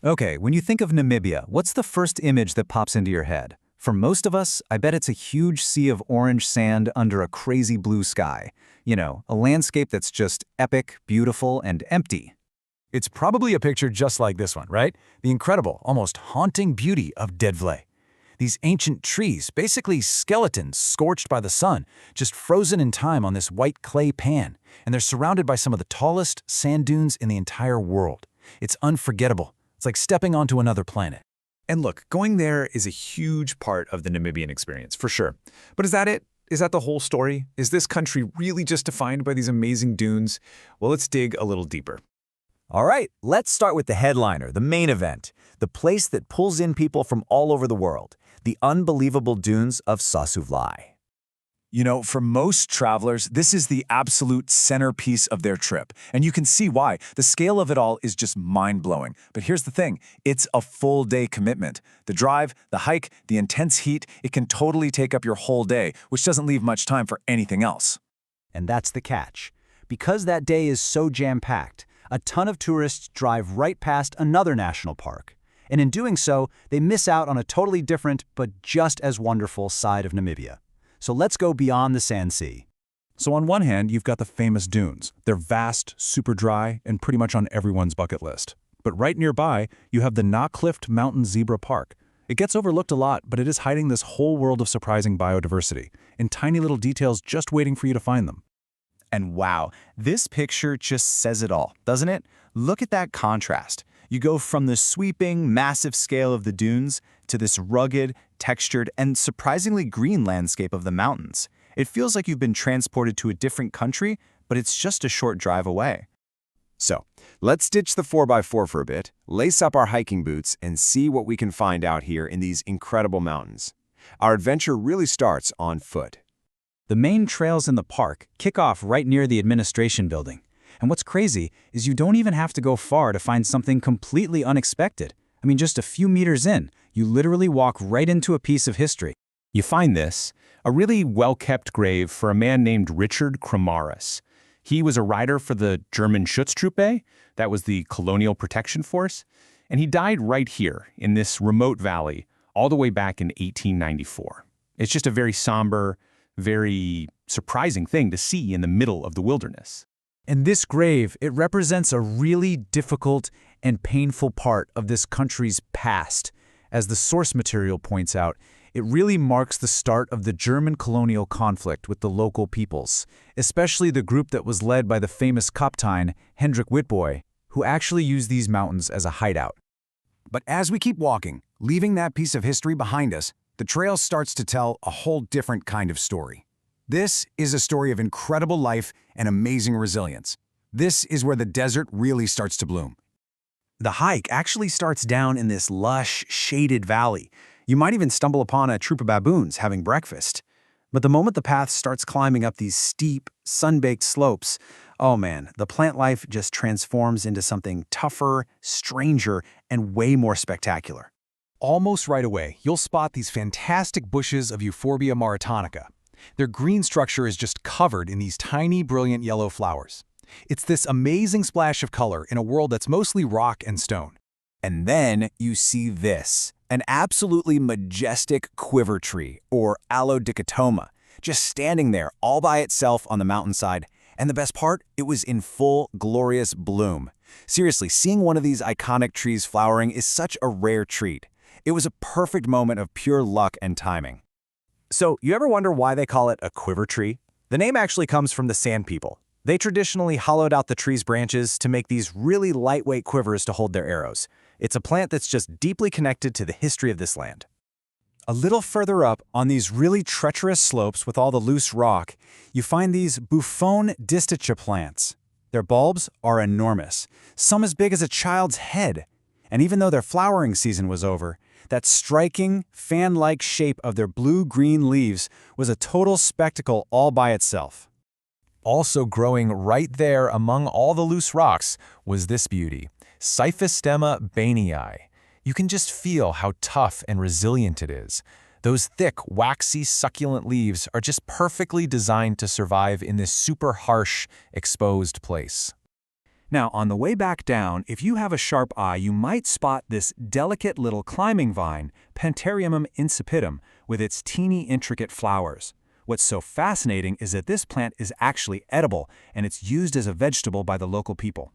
Okay, when you think of Namibia, what's the first image that pops into your head? For most of us, I bet it's a huge sea of orange sand under a crazy blue sky. You know, a landscape that's just epic, beautiful, and empty. It's probably a picture just like this one, right? The incredible, almost haunting beauty of Sossusvlei. These ancient trees, basically skeletons scorched by the sun, just frozen in time on this white clay pan, and they're surrounded by some of the tallest sand dunes in the entire world. It's unforgettable. It's like stepping onto another planet. And look, going there is a huge part of the Namibian experience, for sure. But is that it? Is that the whole story? Is this country really just defined by these amazing dunes? Well, let's dig a little deeper. All right, let's start with the headliner, the main event, the place that pulls in people from all over the world, the unbelievable dunes of Sossusvlei. You know, for most travelers, this is the absolute centerpiece of their trip. And you can see why. The scale of it all is just mind-blowing. But here's the thing. It's a full-day commitment. The drive, the hike, the intense heat, it can totally take up your whole day, which doesn't leave much time for anything else. And that's the catch. Because that day is so jam-packed, a ton of tourists drive right past another national park. And in doing so, they miss out on a totally different but just as wonderful side of Namibia. So let's go beyond the sand sea. So on one hand, you've got the famous dunes. They're vast, super dry, and pretty much on everyone's bucket list. But right nearby, you have the Naukluft Mountain Zebra Park. It gets overlooked a lot, but it is hiding this whole world of surprising biodiversity, and tiny little details just waiting for you to find them. And wow, this picture just says it all, doesn't it? Look at that contrast. You go from the sweeping, massive scale of the dunes to this rugged, textured, and surprisingly green landscape of the mountains. It feels like you've been transported to a different country, but it's just a short drive away. So, let's ditch the 4x4 for a bit, lace up our hiking boots, and see what we can find out here in these incredible mountains. Our adventure really starts on foot. The main trails in the park kick off right near the administration building. And what's crazy is you don't even have to go far to find something completely unexpected. I mean, just a few meters in, you literally walk right into a piece of history. You find this, a really well-kept grave for a man named Richard Kramaris. He was a rider for the German Schutztruppe, that was the colonial protection force, and he died right here in this remote valley all the way back in 1894. It's just a very somber, very surprising thing to see in the middle of the wilderness. And this grave, it represents a really difficult and painful part of this country's past. As the source material points out, it really marks the start of the German colonial conflict with the local peoples, especially the group that was led by the famous Kaptein, Hendrik Witbooi, who actually used these mountains as a hideout. But as we keep walking, leaving that piece of history behind us, the trail starts to tell a whole different kind of story. This is a story of incredible life and amazing resilience. This is where the desert really starts to bloom. The hike actually starts down in this lush, shaded valley. You might even stumble upon a troop of baboons having breakfast. But the moment the path starts climbing up these steep, sun-baked slopes, oh man, the plant life just transforms into something tougher, stranger, and way more spectacular. Almost right away, you'll spot these fantastic bushes of Euphorbia maritanica. Their green structure is just covered in these tiny, brilliant yellow flowers. It's this amazing splash of color in a world that's mostly rock and stone. And then you see this, an absolutely majestic quiver tree, or Allodichotoma, just standing there all by itself on the mountainside. And the best part, it was in full, glorious bloom. Seriously, seeing one of these iconic trees flowering is such a rare treat. It was a perfect moment of pure luck and timing. So, you ever wonder why they call it a quiver tree? The name actually comes from the Sand People. They traditionally hollowed out the tree's branches to make these really lightweight quivers to hold their arrows. It's a plant that's just deeply connected to the history of this land. A little further up, on these really treacherous slopes with all the loose rock, you find these Buffon disticha plants. Their bulbs are enormous, some as big as a child's head. And even though their flowering season was over, that striking, fan-like shape of their blue-green leaves was a total spectacle all by itself. Also growing right there among all the loose rocks was this beauty, Cyphistema bainii. You can just feel how tough and resilient it is. Those thick, waxy, succulent leaves are just perfectly designed to survive in this super harsh, exposed place. Now, on the way back down, if you have a sharp eye, you might spot this delicate little climbing vine, Panterium insipidum, with its teeny intricate flowers. What's so fascinating is that this plant is actually edible, and it's used as a vegetable by the local people.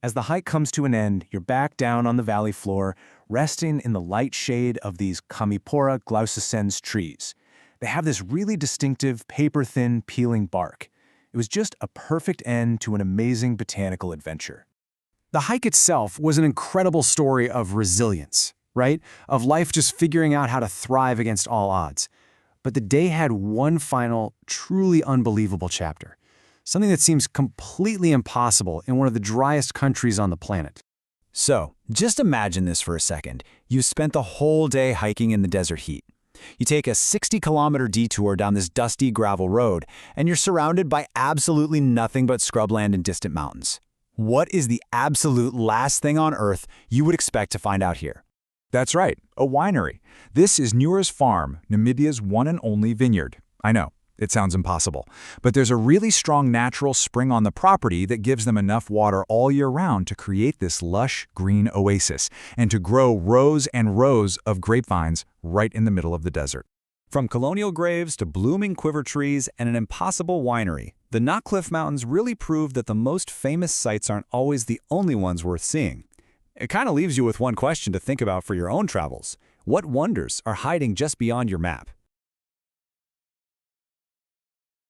As the hike comes to an end, you're back down on the valley floor, resting in the light shade of these Commiphora glaucescens trees. They have this really distinctive, paper-thin, peeling bark. It was just a perfect end to an amazing botanical adventure. The hike itself was an incredible story of resilience, right? Of life just figuring out how to thrive against all odds. But the day had one final, truly unbelievable chapter. Something that seems completely impossible in one of the driest countries on the planet. So, just imagine this for a second. You spent the whole day hiking in the desert heat. You take a 60-kilometer detour down this dusty gravel road, and you're surrounded by absolutely nothing but scrubland and distant mountains. What is the absolute last thing on Earth you would expect to find out here? That's right, a winery. This is Nura's Farm, Namibia's one and only vineyard. I know, it sounds impossible, but there's a really strong natural spring on the property that gives them enough water all year round to create this lush green oasis and to grow rows and rows of grapevines right in the middle of the desert. From colonial graves to blooming quiver trees and an impossible winery, the Naukluft Mountains really prove that the most famous sites aren't always the only ones worth seeing. It kind of leaves you with one question to think about for your own travels. What wonders are hiding just beyond your map?